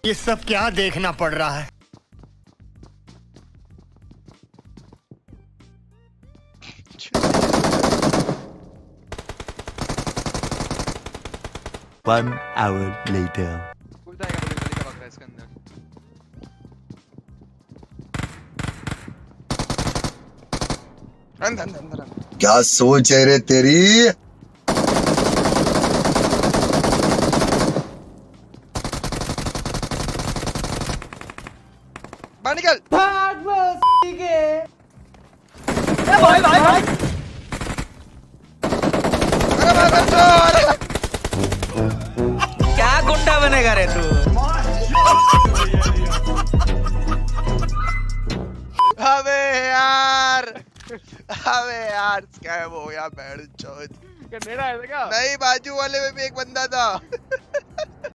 ये सब क्या देखना पड़ रहा है? One hour later. कूद जाएगा तो गली का बकरा इसके अंदर। अंदर अंदर अंदर। क्या सोच है रे तेरी? बाहर निकल। भाग बस ठीक है। भाई भाई भाई। अरे भाग चोर। क्या गुंडा बनेगा रे तू? अबे यार स्कैम हो गया बैठ चोद। क्या मेरा है क्या? नहीं बाजू वाले में भी एक बंदा था।